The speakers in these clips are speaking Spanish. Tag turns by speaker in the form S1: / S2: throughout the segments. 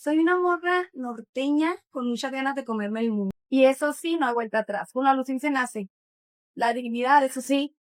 S1: Soy una morra norteña con muchas ganas de comerme el mundo. Y eso sí, no hay vuelta atrás. Con la Lucín se nace. La dignidad, eso sí,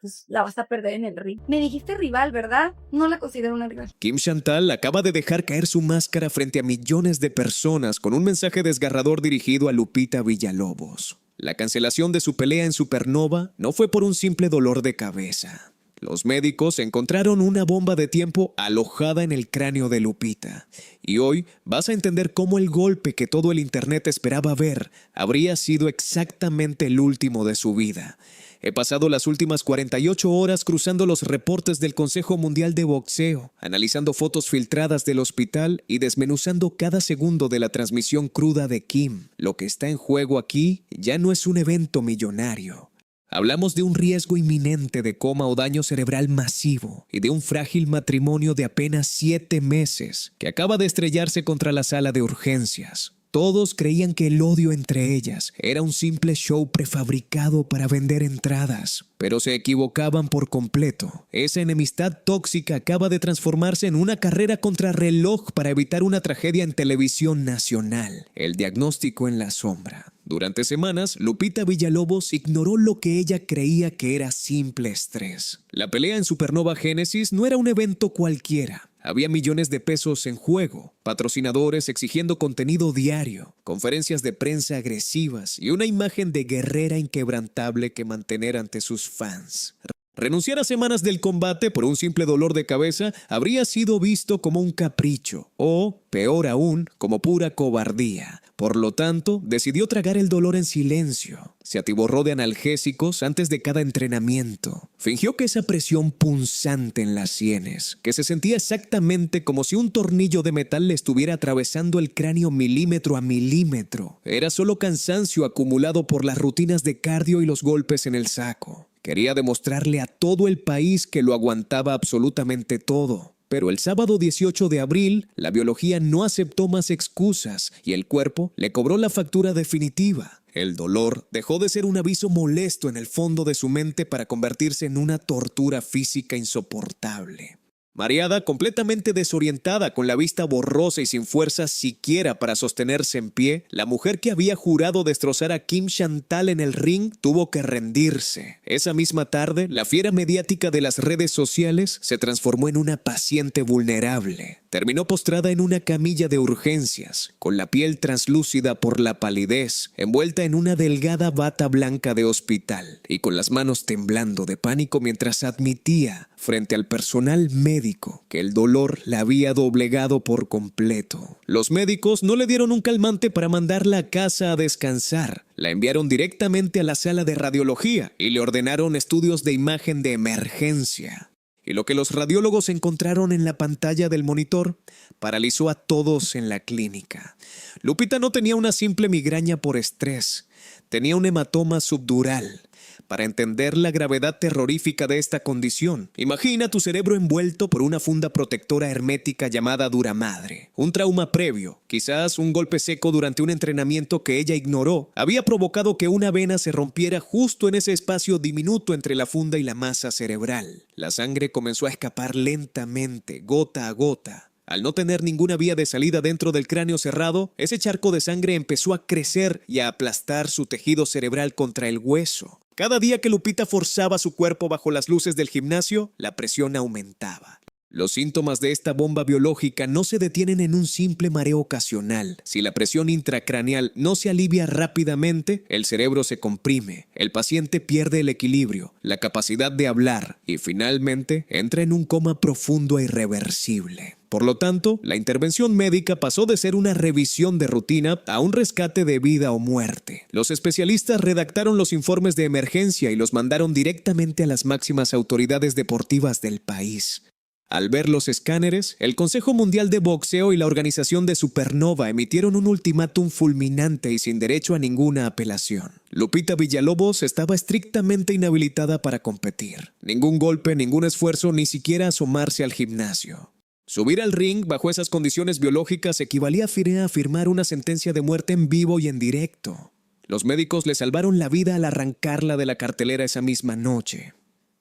S1: pues la vas a perder en el ring. Me dijiste rival, ¿verdad? No la considero una rival.
S2: Kim Chantal acaba de dejar caer su máscara frente a millones de personas con un mensaje desgarrador dirigido a Lupita Villalobos. La cancelación de su pelea en Supernova no fue por un simple dolor de cabeza. Los médicos encontraron una bomba de tiempo alojada en el cráneo de Lupita. Y hoy vas a entender cómo el golpe que todo el internet esperaba ver habría sido exactamente el último de su vida. He pasado las últimas 48 horas cruzando los reportes del Consejo Mundial de Boxeo, analizando fotos filtradas del hospital y desmenuzando cada segundo de la transmisión cruda de Kim. Lo que está en juego aquí ya no es un evento millonario. Hablamos de un riesgo inminente de coma o daño cerebral masivo y de un frágil matrimonio de apenas 7 meses que acaba de estrellarse contra la sala de urgencias. Todos creían que el odio entre ellas era un simple show prefabricado para vender entradas, pero se equivocaban por completo. Esa enemistad tóxica acaba de transformarse en una carrera contrarreloj para evitar una tragedia en televisión nacional. El diagnóstico en la sombra. Durante semanas, Lupita Villalobos ignoró lo que ella creía que era simple estrés. La pelea en Supernova Génesis no era un evento cualquiera. Había millones de pesos en juego, patrocinadores exigiendo contenido diario, conferencias de prensa agresivas y una imagen de guerrera inquebrantable que mantener ante sus fans. Renunciar a semanas del combate por un simple dolor de cabeza habría sido visto como un capricho o, peor aún, como pura cobardía. Por lo tanto, decidió tragar el dolor en silencio. Se atiborró de analgésicos antes de cada entrenamiento. Fingió que esa presión punzante en las sienes, que se sentía exactamente como si un tornillo de metal le estuviera atravesando el cráneo milímetro a milímetro, era solo cansancio acumulado por las rutinas de cardio y los golpes en el saco. Quería demostrarle a todo el país que lo aguantaba absolutamente todo. Pero el sábado 18 de abril, la biología no aceptó más excusas y el cuerpo le cobró la factura definitiva. El dolor dejó de ser un aviso molesto en el fondo de su mente para convertirse en una tortura física insoportable. Mareada, completamente desorientada, con la vista borrosa y sin fuerzas siquiera para sostenerse en pie, la mujer que había jurado destrozar a Kim Chantal en el ring tuvo que rendirse. Esa misma tarde, la fiera mediática de las redes sociales se transformó en una paciente vulnerable. Terminó postrada en una camilla de urgencias, con la piel translúcida por la palidez, envuelta en una delgada bata blanca de hospital y con las manos temblando de pánico mientras admitía frente al personal médico que el dolor la había doblegado por completo. Los médicos no le dieron un calmante para mandarla a casa a descansar. La enviaron directamente a la sala de radiología y le ordenaron estudios de imagen de emergencia. Y lo que los radiólogos encontraron en la pantalla del monitor paralizó a todos en la clínica. Lupita no tenía una simple migraña por estrés, tenía un hematoma subdural. Para entender la gravedad terrorífica de esta condición, imagina tu cerebro envuelto por una funda protectora hermética llamada duramadre. Un trauma previo, quizás un golpe seco durante un entrenamiento que ella ignoró, había provocado que una vena se rompiera justo en ese espacio diminuto entre la funda y la masa cerebral. La sangre comenzó a escapar lentamente, gota a gota. Al no tener ninguna vía de salida dentro del cráneo cerrado, ese charco de sangre empezó a crecer y a aplastar su tejido cerebral contra el hueso. Cada día que Lupita forzaba su cuerpo bajo las luces del gimnasio, la presión aumentaba. Los síntomas de esta bomba biológica no se detienen en un simple mareo ocasional. Si la presión intracraneal no se alivia rápidamente, el cerebro se comprime, el paciente pierde el equilibrio, la capacidad de hablar y finalmente entra en un coma profundo e irreversible. Por lo tanto, la intervención médica pasó de ser una revisión de rutina a un rescate de vida o muerte. Los especialistas redactaron los informes de emergencia y los mandaron directamente a las máximas autoridades deportivas del país. Al ver los escáneres, el Consejo Mundial de Boxeo y la organización de Supernova emitieron un ultimátum fulminante y sin derecho a ninguna apelación. Lupita Villalobos estaba estrictamente inhabilitada para competir. Ningún golpe, ningún esfuerzo, ni siquiera asomarse al gimnasio. Subir al ring bajo esas condiciones biológicas equivalía a firmar una sentencia de muerte en vivo y en directo. Los médicos le salvaron la vida al arrancarla de la cartelera esa misma noche.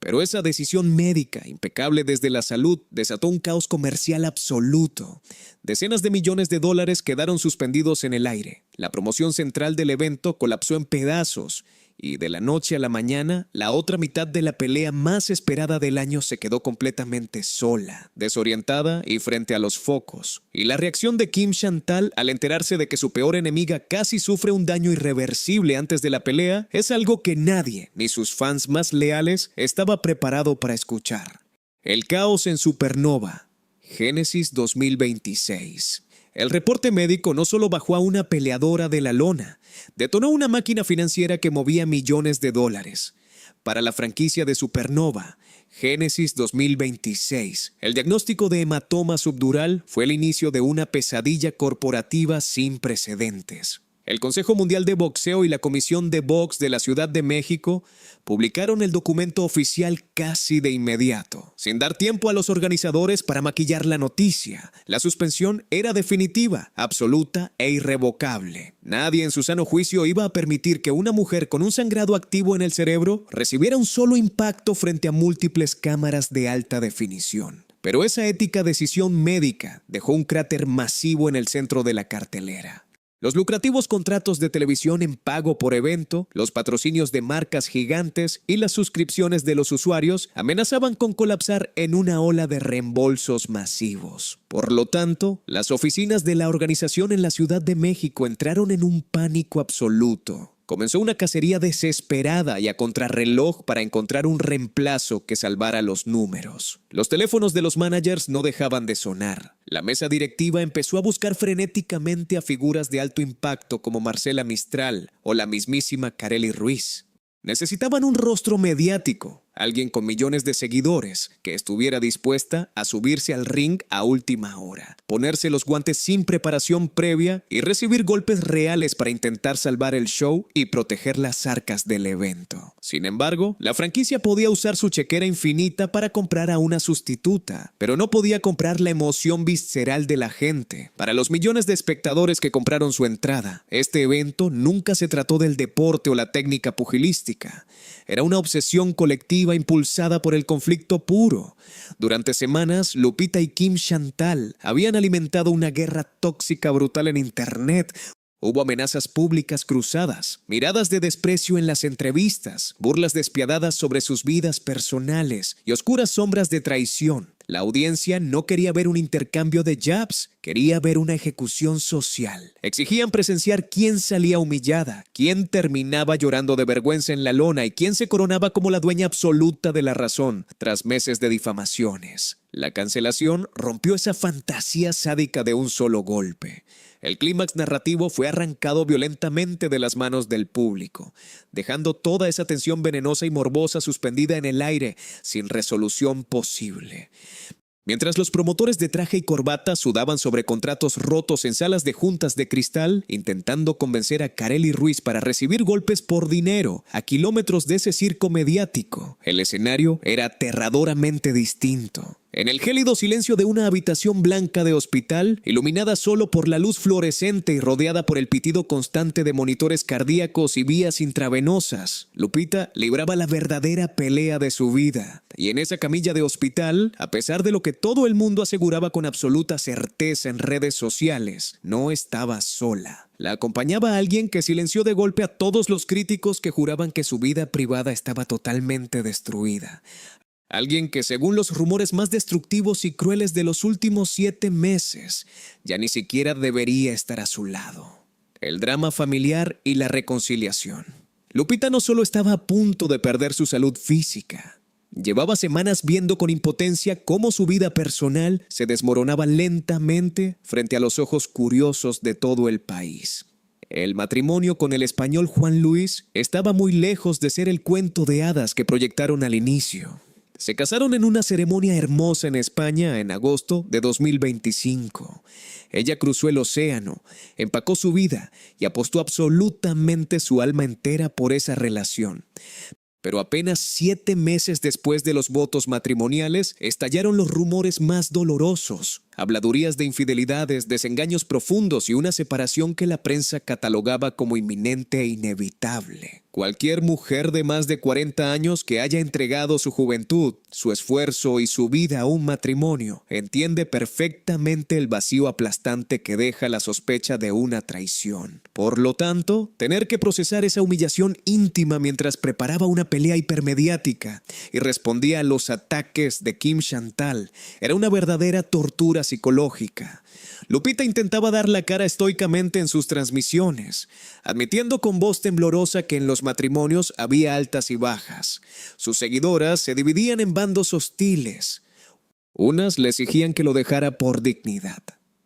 S2: Pero esa decisión médica, impecable desde la salud, desató un caos comercial absoluto. Decenas de millones de dólares quedaron suspendidos en el aire. La promoción central del evento colapsó en pedazos. Y de la noche a la mañana, la otra mitad de la pelea más esperada del año se quedó completamente sola, desorientada y frente a los focos. Y la reacción de Kim Chantal al enterarse de que su peor enemiga casi sufre un daño irreversible antes de la pelea es algo que nadie, ni sus fans más leales, estaba preparado para escuchar. El caos en Supernova. Génesis 2026. El reporte médico no solo bajó a una peleadora de la lona, detonó una máquina financiera que movía millones de dólares. Para la franquicia de Supernova, Génesis 2026, el diagnóstico de hematoma subdural fue el inicio de una pesadilla corporativa sin precedentes. El Consejo Mundial de Boxeo y la Comisión de Box de la Ciudad de México publicaron el documento oficial casi de inmediato, sin dar tiempo a los organizadores para maquillar la noticia. La suspensión era definitiva, absoluta e irrevocable. Nadie en su sano juicio iba a permitir que una mujer con un sangrado activo en el cerebro recibiera un solo impacto frente a múltiples cámaras de alta definición. Pero esa ética decisión médica dejó un cráter masivo en el centro de la cartelera. Los lucrativos contratos de televisión en pago por evento, los patrocinios de marcas gigantes y las suscripciones de los usuarios amenazaban con colapsar en una ola de reembolsos masivos. Por lo tanto, las oficinas de la organización en la Ciudad de México entraron en un pánico absoluto. Comenzó una cacería desesperada y a contrarreloj para encontrar un reemplazo que salvara los números. Los teléfonos de los managers no dejaban de sonar. La mesa directiva empezó a buscar frenéticamente a figuras de alto impacto como Marcela Mistral o la mismísima Karely Ruiz. Necesitaban un rostro mediático, alguien con millones de seguidores, que estuviera dispuesta a subirse al ring a última hora, ponerse los guantes sin preparación previa y recibir golpes reales para intentar salvar el show y proteger las arcas del evento. Sin embargo, la franquicia podía usar su chequera infinita para comprar a una sustituta, pero no podía comprar la emoción visceral de la gente. Para los millones de espectadores que compraron su entrada, este evento nunca se trató del deporte o la técnica pugilística. Era una obsesión colectiva impulsada por el conflicto puro. Durante semanas, Lupita y Kim Chantal habían alimentado una guerra tóxica brutal en Internet. Hubo amenazas públicas cruzadas, miradas de desprecio en las entrevistas, burlas despiadadas sobre sus vidas personales y oscuras sombras de traición. La audiencia no quería ver un intercambio de jabs, quería ver una ejecución social. Exigían presenciar quién salía humillada, quién terminaba llorando de vergüenza en la lona y quién se coronaba como la dueña absoluta de la razón tras meses de difamaciones. La cancelación rompió esa fantasía sádica de un solo golpe. El clímax narrativo fue arrancado violentamente de las manos del público, dejando toda esa tensión venenosa y morbosa suspendida en el aire, sin resolución posible. Mientras los promotores de traje y corbata sudaban sobre contratos rotos en salas de juntas de cristal, intentando convencer a Karely Ruiz para recibir golpes por dinero a kilómetros de ese circo mediático, el escenario era aterradoramente distinto. En el gélido silencio de una habitación blanca de hospital, iluminada solo por la luz fluorescente y rodeada por el pitido constante de monitores cardíacos y vías intravenosas, Lupita libraba la verdadera pelea de su vida. Y en esa camilla de hospital, a pesar de lo que todo el mundo aseguraba con absoluta certeza en redes sociales, no estaba sola. La acompañaba alguien que silenció de golpe a todos los críticos que juraban que su vida privada estaba totalmente destruida. Alguien que, según los rumores más destructivos y crueles de los últimos 7 meses, ya ni siquiera debería estar a su lado. El drama familiar y la reconciliación. Lupita no solo estaba a punto de perder su salud física, llevaba semanas viendo con impotencia cómo su vida personal se desmoronaba lentamente frente a los ojos curiosos de todo el país. El matrimonio con el español Juan Luis estaba muy lejos de ser el cuento de hadas que proyectaron al inicio. Se casaron en una ceremonia hermosa en España en agosto de 2025. Ella cruzó el océano, empacó su vida y apostó absolutamente su alma entera por esa relación. Pero apenas 7 meses después de los votos matrimoniales, estallaron los rumores más dolorosos. habladurías de infidelidades, desengaños profundos y una separación que la prensa catalogaba como inminente e inevitable. Cualquier mujer de más de 40 años que haya entregado su juventud, su esfuerzo y su vida a un matrimonio entiende perfectamente el vacío aplastante que deja la sospecha de una traición. Por lo tanto, tener que procesar esa humillación íntima mientras preparaba una pelea hipermediática y respondía a los ataques de Kim Chantal era una verdadera tortura psicológica. Lupita intentaba dar la cara estoicamente en sus transmisiones, admitiendo con voz temblorosa que en los matrimonios había altas y bajas. Sus seguidoras se dividían en bandos hostiles. Unas le exigían que lo dejara por dignidad.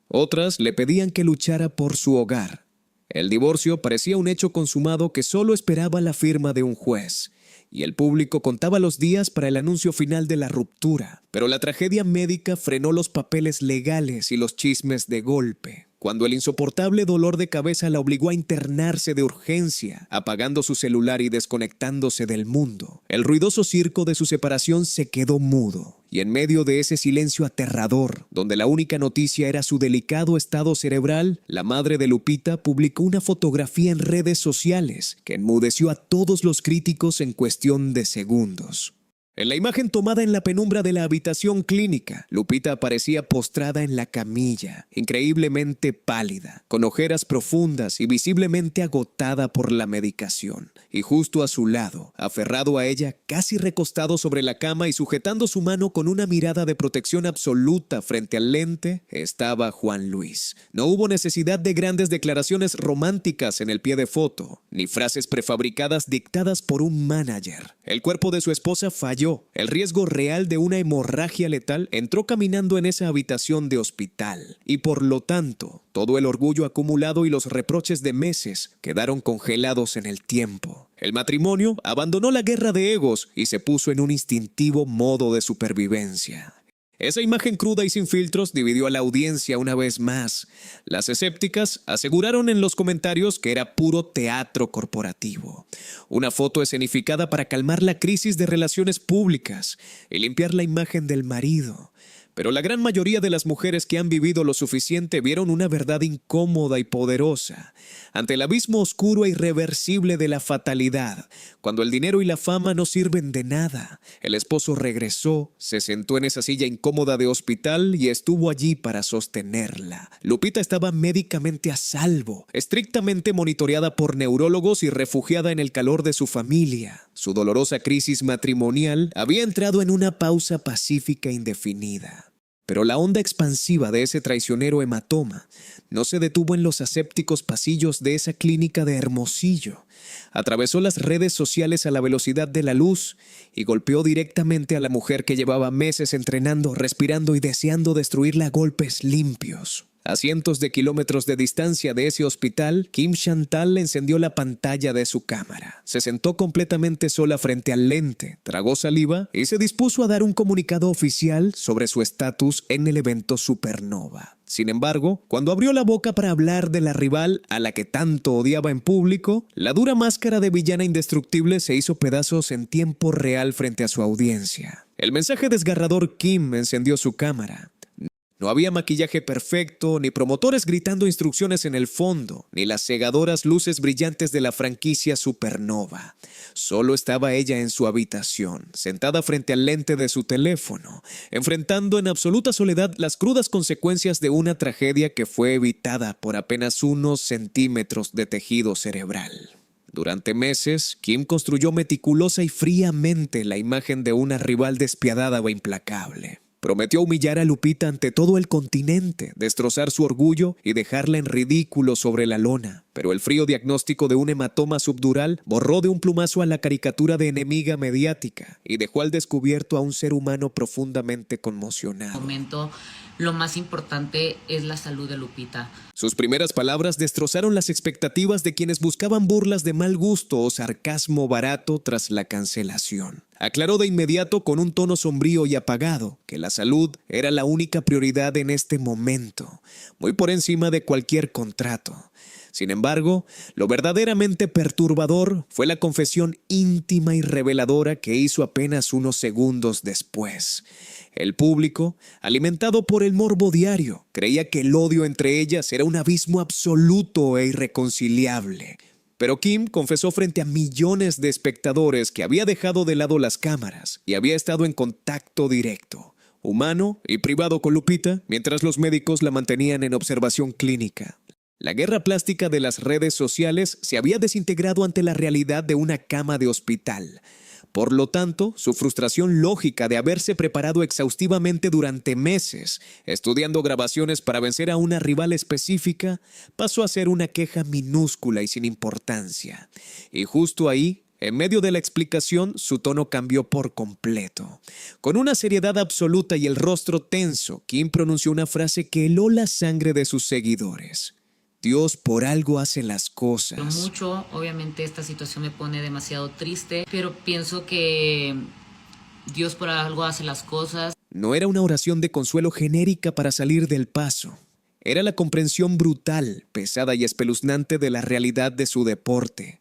S2: Otras le pedían que luchara por su hogar. El divorcio parecía un hecho consumado que solo esperaba la firma de un juez. Y el público contaba los días para el anuncio final de la ruptura. Pero la tragedia médica frenó los papeles legales y los chismes de golpe, cuando el insoportable dolor de cabeza la obligó a internarse de urgencia, apagando su celular y desconectándose del mundo. El ruidoso circo de su separación se quedó mudo. Y en medio de ese silencio aterrador, donde la única noticia era su delicado estado cerebral, la madre de Lupita publicó una fotografía en redes sociales que enmudeció a todos los críticos en cuestión de segundos. En la imagen tomada en la penumbra de la habitación clínica, Lupita aparecía postrada en la camilla, increíblemente pálida, con ojeras profundas y visiblemente agotada por la medicación. Y justo a su lado, aferrado a ella, casi recostado sobre la cama y sujetando su mano con una mirada de protección absoluta frente al lente, estaba Juan Luis. No hubo necesidad de grandes declaraciones románticas en el pie de foto, ni frases prefabricadas dictadas por un manager. El cuerpo de su esposa falló. El riesgo real de una hemorragia letal entró caminando en esa habitación de hospital y por lo tanto, todo el orgullo acumulado y los reproches de meses quedaron congelados en el tiempo. El matrimonio abandonó la guerra de egos y se puso en un instintivo modo de supervivencia. Esa imagen cruda y sin filtros dividió a la audiencia una vez más. Las escépticas aseguraron en los comentarios que era puro teatro corporativo. Una foto escenificada para calmar la crisis de relaciones públicas y limpiar la imagen del marido. Pero la gran mayoría de las mujeres que han vivido lo suficiente vieron una verdad incómoda y poderosa. Ante el abismo oscuro e irreversible de la fatalidad, cuando el dinero y la fama no sirven de nada, el esposo regresó, se sentó en esa silla incómoda de hospital y estuvo allí para sostenerla. Lupita estaba médicamente a salvo, estrictamente monitoreada por neurólogos y refugiada en el calor de su familia. Su dolorosa crisis matrimonial había entrado en una pausa pacífica indefinida. Pero la onda expansiva de ese traicionero hematoma no se detuvo en los asépticos pasillos de esa clínica de Hermosillo. Atravesó las redes sociales a la velocidad de la luz y golpeó directamente a la mujer que llevaba meses entrenando, respirando y deseando destruirla a golpes limpios. A cientos de kilómetros de distancia de ese hospital, Kim Chantal encendió la pantalla de su cámara. Se sentó completamente sola frente al lente, tragó saliva y se dispuso a dar un comunicado oficial sobre su estatus en el evento Supernova. Sin embargo, cuando abrió la boca para hablar de la rival a la que tanto odiaba en público, la dura máscara de villana indestructible se hizo pedazos en tiempo real frente a su audiencia. El mensaje desgarrador Kim encendió su cámara. No había maquillaje perfecto, ni promotores gritando instrucciones en el fondo, ni las cegadoras luces brillantes de la franquicia Supernova. Solo estaba ella en su habitación, sentada frente al lente de su teléfono, enfrentando en absoluta soledad las crudas consecuencias de una tragedia que fue evitada por apenas unos centímetros de tejido cerebral. Durante meses, Kim construyó meticulosa y fríamente la imagen de una rival despiadada o implacable. Prometió humillar a Lupita ante todo el continente, destrozar su orgullo y dejarla en ridículo sobre la lona. Pero el frío diagnóstico de un hematoma subdural borró de un plumazo a la caricatura de enemiga mediática y dejó al descubierto a un ser humano profundamente conmocionado.
S3: Lo más importante es la salud de Lupita.
S2: Sus primeras palabras destrozaron las expectativas de quienes buscaban burlas de mal gusto o sarcasmo barato tras la cancelación. Aclaró de inmediato con un tono sombrío y apagado que la salud era la única prioridad en este momento, muy por encima de cualquier contrato. Sin embargo, lo verdaderamente perturbador fue la confesión íntima y reveladora que hizo apenas unos segundos después. El público, alimentado por el morbo diario, creía que el odio entre ellas era un abismo absoluto e irreconciliable. Pero Kim confesó frente a millones de espectadores que había dejado de lado las cámaras y había estado en contacto directo, humano y privado con Lupita, mientras los médicos la mantenían en observación clínica. La guerra plástica de las redes sociales se había desintegrado ante la realidad de una cama de hospital. Por lo tanto, su frustración lógica de haberse preparado exhaustivamente durante meses, estudiando grabaciones para vencer a una rival específica, pasó a ser una queja minúscula y sin importancia. Y justo ahí, en medio de la explicación, su tono cambió por completo. Con una seriedad absoluta y el rostro tenso, Kim pronunció una frase que heló la sangre de sus seguidores. Dios por algo hace las cosas.
S3: Mucho, obviamente esta situación me pone demasiado triste, pero pienso que Dios por algo hace las cosas.
S2: No era una oración de consuelo genérica para salir del paso. Era la comprensión brutal, pesada y espeluznante de la realidad de su deporte.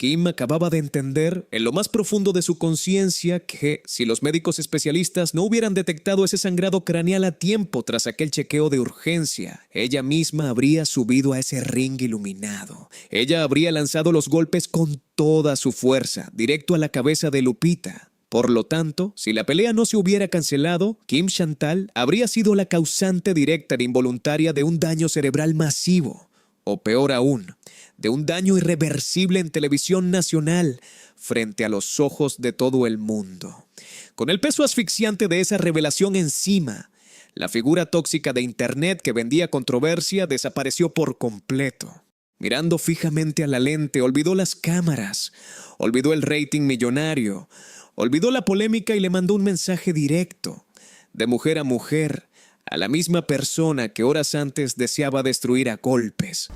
S2: Kim acababa de entender, en lo más profundo de su conciencia, que si los médicos especialistas no hubieran detectado ese sangrado craneal a tiempo tras aquel chequeo de urgencia, ella misma habría subido a ese ring iluminado. Ella habría lanzado los golpes con toda su fuerza, directo a la cabeza de Lupita. Por lo tanto, si la pelea no se hubiera cancelado, Kim Chantal habría sido la causante directa e involuntaria de un daño cerebral masivo. O peor aún, de un daño irreversible en televisión nacional frente a los ojos de todo el mundo. Con el peso asfixiante de esa revelación encima, la figura tóxica de Internet que vendía controversia desapareció por completo. Mirando fijamente a la lente, olvidó las cámaras, olvidó el rating millonario, olvidó la polémica y le mandó un mensaje directo, de mujer a mujer, a la misma persona que horas antes deseaba destruir a golpes.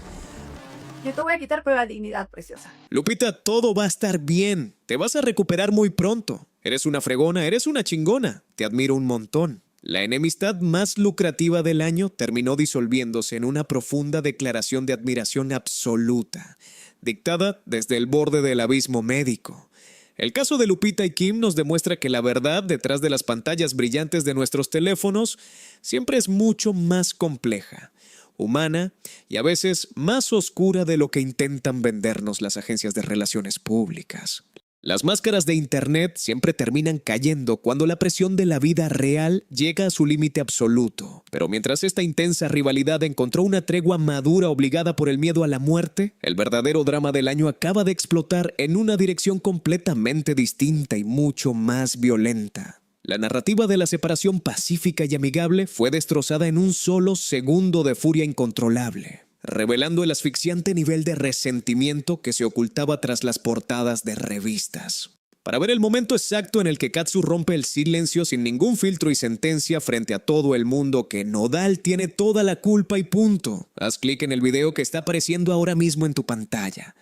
S1: Yo te voy a quitar pero la dignidad, preciosa.
S2: Lupita, todo va a estar bien. Te vas a recuperar muy pronto. Eres una fregona, eres una chingona. Te admiro un montón. La enemistad más lucrativa del año terminó disolviéndose en una profunda declaración de admiración absoluta, dictada desde el borde del abismo médico. El caso de Lupita y Kim nos demuestra que la verdad detrás de las pantallas brillantes de nuestros teléfonos siempre es mucho más compleja, humana y a veces más oscura de lo que intentan vendernos las agencias de relaciones públicas. Las máscaras de Internet siempre terminan cayendo cuando la presión de la vida real llega a su límite absoluto. Pero mientras esta intensa rivalidad encontró una tregua madura obligada por el miedo a la muerte, el verdadero drama del año acaba de explotar en una dirección completamente distinta y mucho más violenta. La narrativa de la separación pacífica y amigable fue destrozada en un solo segundo de furia incontrolable, revelando el asfixiante nivel de resentimiento que se ocultaba tras las portadas de revistas. Para ver el momento exacto en el que Katsu rompe el silencio sin ningún filtro y sentencia frente a todo el mundo que Nodal tiene toda la culpa y punto, haz clic en el video que está apareciendo ahora mismo en tu pantalla.